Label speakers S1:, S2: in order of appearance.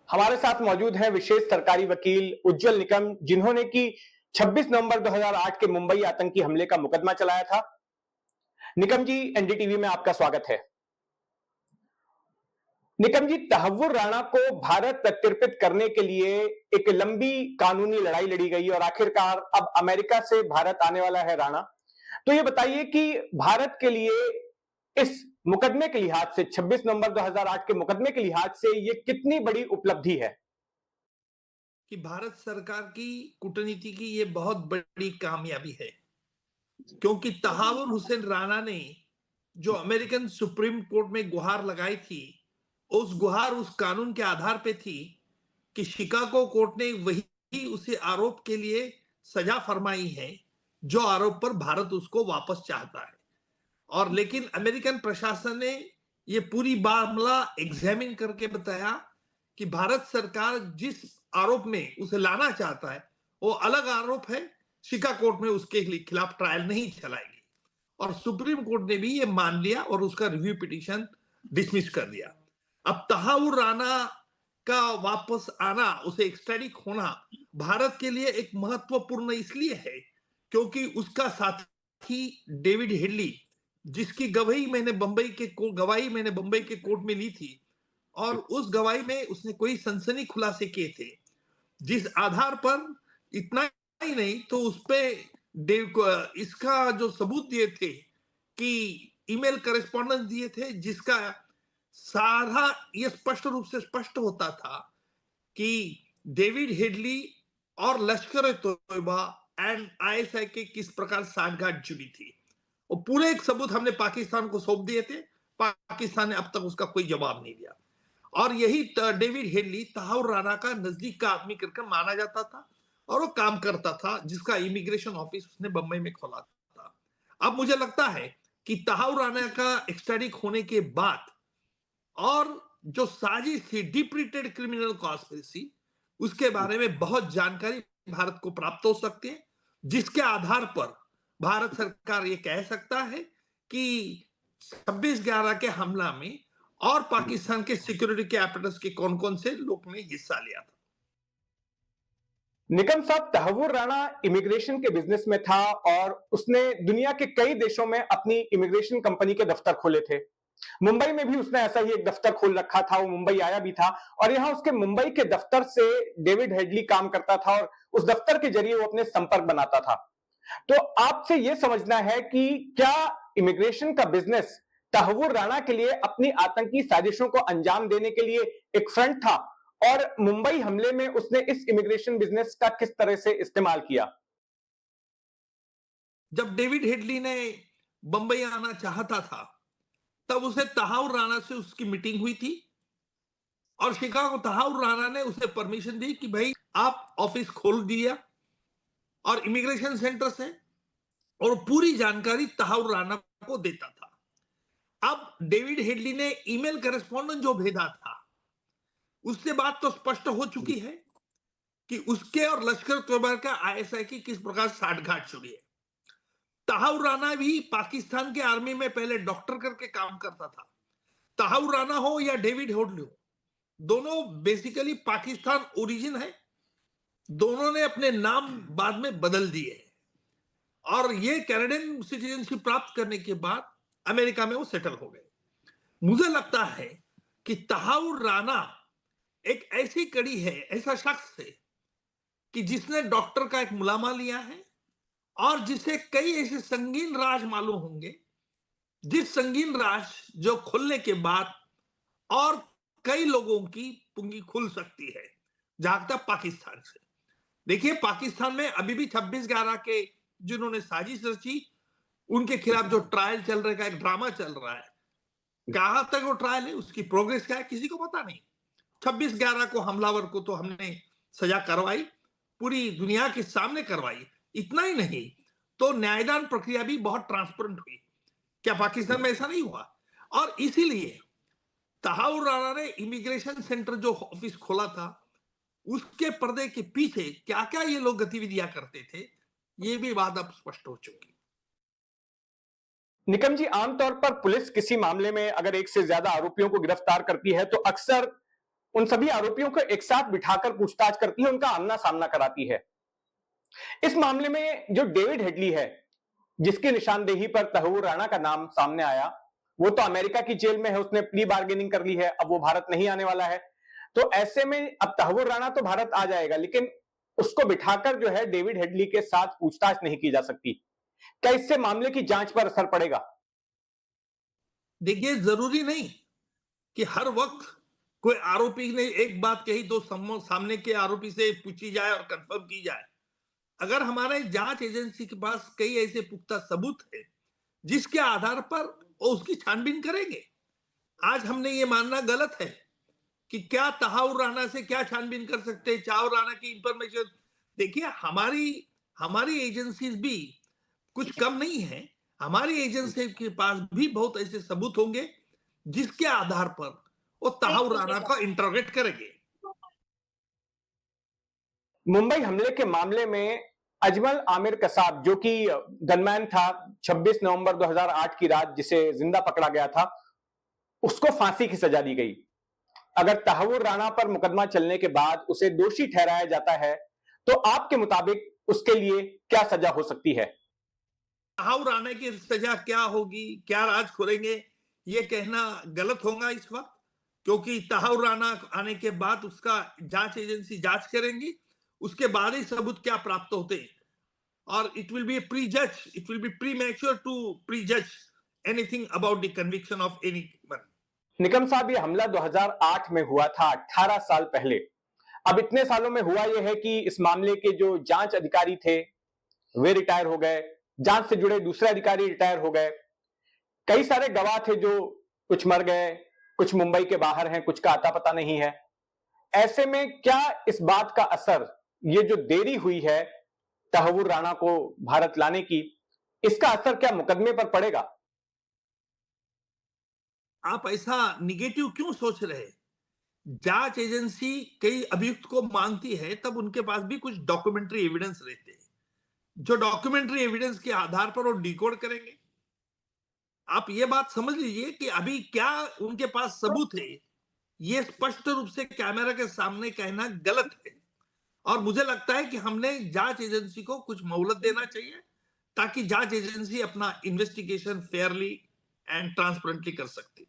S1: हमारे साथ मौजूद है विशेष सरकारी वकील उज्जवल निकम, जिन्होंने की 26 नवंबर 2008 के मुंबई आतंकी हमले का मुकदमा चलाया था। निकम जी, एनडीटीवी में आपका स्वागत है। निकम जी, तहव्वुर राणा को भारत प्रत्यर्पित करने के लिए एक लंबी कानूनी लड़ाई लड़ी गई और आखिरकार अब अमेरिका से भारत आने वाला है राणा। तो ये बताइए कि भारत के लिए इस मुकदमे के लिहाज से 26 नवंबर 2008 के मुकदमे के लिहाज से ये कितनी बड़ी उपलब्धि है?
S2: कि भारत सरकार की कूटनीति की ये बहुत बड़ी कामयाबी है, क्योंकि तहावुर हुसैन राणा ने जो अमेरिकन सुप्रीम कोर्ट में गुहार लगाई थी, उस गुहार उस कानून के आधार पे थी कि शिकागो कोर्ट ने वही उसे आरोप के लिए सजा फरमाई है जो आरोप पर भारत उसको वापस चाहता है। और लेकिन अमेरिकन प्रशासन ने ये पूरी मामला एग्जामिन करके बताया कि भारत सरकार जिस आरोप में उसे लाना चाहता है वो अलग आरोप है, शिकागो कोर्ट में उसके खिलाफ ट्रायल नहीं चलाएगी। और सुप्रीम कोर्ट ने भी ये मान लिया और उसका रिव्यू पिटीशन डिसमिस कर दिया। अब तहावुर राणा का वापस आना, उसे एक्स्ट्राडिट होना भारत के लिए एक महत्वपूर्ण इसलिए है क्योंकि उसका साथी डेविड हेडली, जिसकी गवाही मैंने बंबई के कोर्ट में ली थी, और उस गवाही में उसने कोई सनसनी खुलासे किए थे, जिस आधार पर इतना ही नहीं तो उस पे इसका जो सबूत दिए थे कि ईमेल करेस्पॉन्डेंस दिए थे, जिसका सारा ये स्पष्ट रूप से स्पष्ट होता था कि डेविड हेडली और लश्कर तोयबा एंड आईएसआई के किस प्रकार सांठगांठ जुड़ी थी। और पूरे एक सबूत हमने पाकिस्तान को सौंप दिए थे। पाकिस्तान ने अब तक उसका कोई जवाब नहीं दिया। और यही डेविड हेडली तहावुर राणा का नजदीक का आदमी करके माना जाता था और वो काम करता था, जिसका इमिग्रेशन ऑफिस उसने बंबई में खोला था। अब मुझे लगता है कि तहावुर राणा का एक्स्ट्राडिट होने के बाद और जो साजिश थी डीप रिटेड क्रिमिनल कॉन्स्पिरेसी, उसके बारे में बहुत जानकारी भारत को प्राप्त हो सकती है, जिसके आधार पर भारत सरकार ये कह सकता है कि 26/11 के हमला में और पाकिस्तान के सिक्योरिटी के apparatus के कौन कौन से लोग ने हिस्सा लिया था।
S1: निकम साहब, तहव्वुर राणा इमिग्रेशन के बिजनेस में था और उसने दुनिया के कई देशों में अपनी इमिग्रेशन कंपनी के दफ्तर खोले थे। मुंबई में भी उसने ऐसा ही एक दफ्तर खोल रखा था, वो मुंबई आया भी था और यहां उसके मुंबई के दफ्तर से डेविड हेडली काम करता था और उस दफ्तर के जरिए वो अपने संपर्क बनाता था। तो आपसे यह समझना है कि क्या इमिग्रेशन का बिजनेस तहव्वुर राणा के लिए अपनी आतंकी साजिशों को अंजाम देने के लिए एक फ्रंट था और मुंबई हमले में उसने इस इमिग्रेशन बिजनेस का किस तरह से इस्तेमाल किया?
S2: जब डेविड हेडली ने बंबई आना चाहता था, तब उसे तहावुर राणा से उसकी मीटिंग हुई थी और शिकागो तहावुर राणा ने उसे परमिशन दी कि भाई आप ऑफिस खोल दिया और इमिग्रेशन सेंटर से, और पूरी जानकारी तहावुर राणा को देता था। अब डेविड हेडली ने ईमेल करेस्पॉन्डेंट जो भेजा था, उससे बात तो स्पष्ट हो चुकी है कि उसके और लश्कर तोयबा का आईएसआई की किस प्रकार साठगांठ जुड़ी है। तहावुर राणा भी पाकिस्तान के आर्मी में पहले डॉक्टर करके काम करता था। तहावुर राणा हो या डेविड हेडली हो, दोनों बेसिकली पाकिस्तान ओरिजिन है। दोनों ने अपने नाम बाद में बदल दिए और ये कैनेडियन सिटीजनशिप प्राप्त करने के बाद अमेरिका में वो सेटल हो गए। मुझे लगता है कि तहावुर राणा एक ऐसी कड़ी है, ऐसा शख्स है कि जिसने डॉक्टर का एक मुलामा लिया है और जिसे कई ऐसे संगीन राज मालूम होंगे, जिस संगीन राज जो खुलने के बाद और कई लोगों की पुंगी खुल सकती है, जहां तक पाकिस्तान से। देखिए, पाकिस्तान में अभी भी 26/11 के जिन्होंने साजिश रची, उनके खिलाफ जो ट्रायल चल रहा है, एक ड्रामा चल रहा है, कहां तक वो ट्रायल है, उसकी प्रोग्रेस क्या है, किसी को पता नहीं। 26/11 को हमलावर को तो हमने सजा करवाई, पूरी दुनिया के सामने करवाई। इतना ही नहीं तो न्यायदान प्रक्रिया भी बहुत ट्रांसपेरेंट हुई। क्या पाकिस्तान में ऐसा नहीं हुआ? और इसीलिए तहावुर राणा ने इमिग्रेशन सेंटर जो ऑफिस खोला था, उसके पर्दे के पीछे क्या क्या ये लोग गतिविधियां करते थे, ये भी बात अब स्पष्ट हो चुकी।
S1: निकम जी, आमतौर पर पुलिस किसी मामले में अगर एक से ज्यादा आरोपियों को गिरफ्तार करती है तो अक्सर उन सभी आरोपियों को एक साथ बिठाकर पूछताछ करती है, उनका आमना सामना कराती है। इस मामले में जो डेविड हेडली है, जिसकी निशानदेही पर तहव्वुर राणा का नाम सामने आया, वो तो अमेरिका की जेल में है, उसने प्री बार्गेनिंग कर ली है, अब वो भारत नहीं आने वाला है। तो ऐसे में अब तहव्वुर राणा तो भारत आ जाएगा, लेकिन उसको बिठाकर जो है डेविड हेडली के साथ पूछताछ नहीं की जा सकती। क्या इससे मामले की जांच पर असर पड़ेगा?
S2: देखिए, जरूरी नहीं कि हर वक्त कोई आरोपी ने एक बात कही तो सामने के आरोपी से पूछी जाए और कंफर्म की जाए। अगर हमारे जांच एजेंसी के पास कई ऐसे पुख्ता सबूत है जिसके आधार पर वो उसकी छानबीन करेंगे। आज हमने ये मानना गलत है कि क्या तहाउर राणा से क्या छानबीन कर सकते हैं, तहाउर राणा की इंफॉर्मेशन। देखिए, हमारी हमारी एजेंसीज भी कुछ कम नहीं है। हमारी एजेंसी के पास भी बहुत ऐसे सबूत होंगे जिसके आधार पर वो तहाउर राणा को इंटरोगेट करेंगे।
S1: मुंबई हमले के मामले में अजमल आमिर कसाब, जो कि गनमैन था 26 नवंबर 2008 की रात जिसे जिंदा पकड़ा गया था, उसको फांसी की सजा दी गई। अगर तहव्वुर राणा पर मुकदमा चलने के बाद उसे दोषी ठहराया जाता है, तो आपके मुताबिक उसके लिए क्या सजा हो सकती है?
S2: तहाउर राणा की सजा क्या होगी, क्या राज खोलेंगे, ये कहना गलत होगा इस वक्त, क्योंकि तहाउर राणा आने के बाद उसका जांच एजेंसी जांच करेंगी। उसके बाद ही सबूत क्या प्राप्त होते हैं, और it will be prejudge, it will be premature to prejudge anything about the conviction of anyone.
S1: Nikam साहब, ये हमला 2008 में हुआ था, 18 साल पहले। अब इतने सालों में हुआ यह है कि इस मामले के जो जांच अधिकारी थे वे रिटायर हो गए, जांच से जुड़े दूसरे अधिकारी रिटायर हो गए, कई सारे गवाह थे जो कुछ मर गए, कुछ मुंबई के बाहर हैं, कुछ का आता पता नहीं है। ऐसे में क्या इस बात का असर, ये जो देरी हुई है तहव्वुर राणा को भारत लाने की, इसका असर क्या मुकदमे पर पड़ेगा?
S2: आप ऐसा निगेटिव क्यों सोच रहे हैं? जांच एजेंसी कई अभियुक्त को मांगती है, तब उनके पास भी कुछ डॉक्यूमेंट्री एविडेंस रहते हैं, जो डॉक्यूमेंट्री एविडेंस के आधार पर वो डिकोड करेंगे। आप ये बात समझ लीजिए कि अभी क्या उनके पास सबूत है, ये स्पष्ट रूप से कैमरा के सामने कहना गलत है। और मुझे लगता है कि हमने जांच एजेंसी को कुछ मोहलत देना चाहिए, ताकि जांच एजेंसी अपना इन्वेस्टिगेशन फेयरली एंड ट्रांसपेरेंटली कर सकती है।